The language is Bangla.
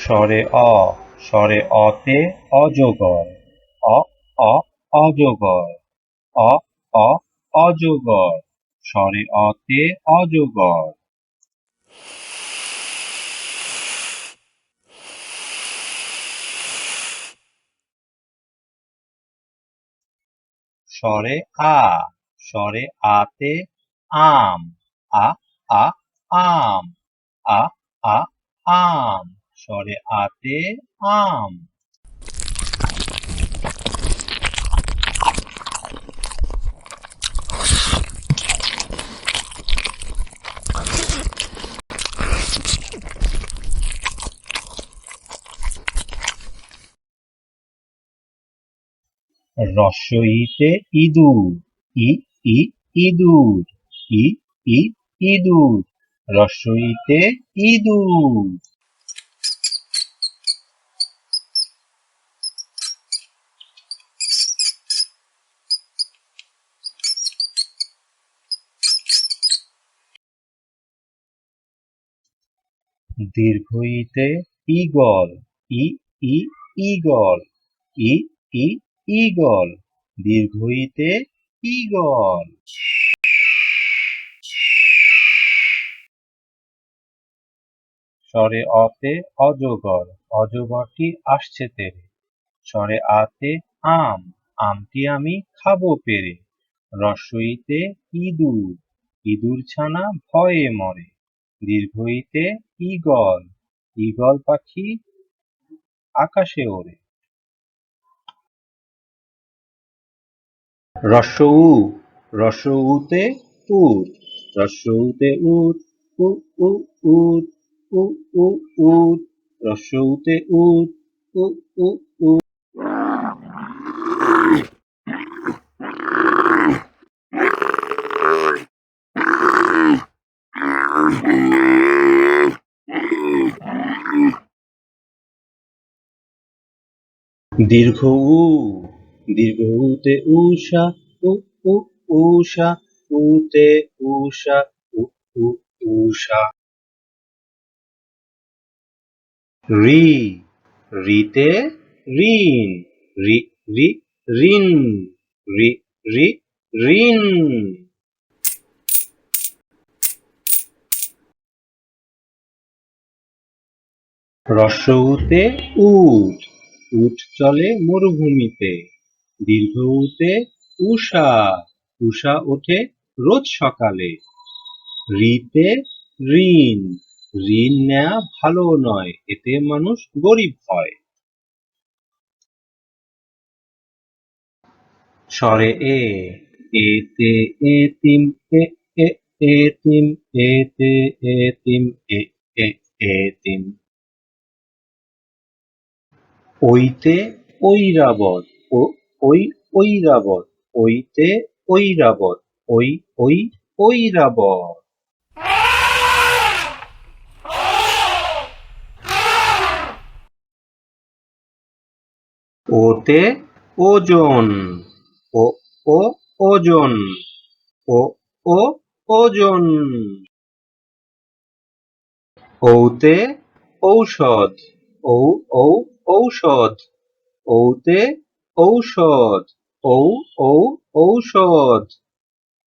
স্বরে অ, স্বরে অতে অজগর, অ অ অজগর, অ অ অজগর, স্বরে অতে অজগর। স্বরে আ, স্বরে আতে আম, আ আ আম, আ আ আম, স্বরে আতে আম। রস্বইতে ইঁদুর, ই ই ইঁদুর, ই ই ইঁদুর, রস্বইতে ইঁদুর। দীর্ঘইতে ঈগল, ই ই ঈগল, ই ই ঈগল, দীর্ঘইতে ঈগল। স্বরে অতে অজগর, অজগরটি আসছে তেড়ে। স্বরে আতে আম, আমটি আমি খাবো পেড়ে। রস্বইতে ইঁদুর, ইঁদুর ছানা ভয়ে মরে। দীর্ঘইতে ঈগল, ঈগল পাখি আকাশে ওড়ে। রস্ব উ, রস্ব উতে উট, রস্ব উতে উট, উ উ উট, উ উ উট, রস্ব উতে উট, উ উ উট। দীর্ঘ উ, দীর্ঘ উতে উষা, উ উ উষা, উতে উষা, উ উ উষা। রি, রিতে ঋণ, রি রি ঋণ, রি রি ঋণ। রস্ব উতে উট, উট চলে মরুভূমিতে। দীর্ঘ উতে উষা, উষা ওঠে রোজ সকালে। রিতে ঋণ, ঋণ নেয়া ভালো নয়, এতে মানুষ গরিব হয়। স্বরে এ, এতে এতিম, এ এ এতিম, এতে এতিম, এ এ এতিম। ঐতে ঐরাবত, ও ওই ঐরাবত, ঐতে ঐরাবত, ওই ওই ঐরাবত। ওতে ওজন, ও ও ওজন, ও ও ওজন। ঔতে ঔষধ, ঔ ঔ ঔষধ, ঔতে ঔষধ, ঔ ঔ ঔষধ।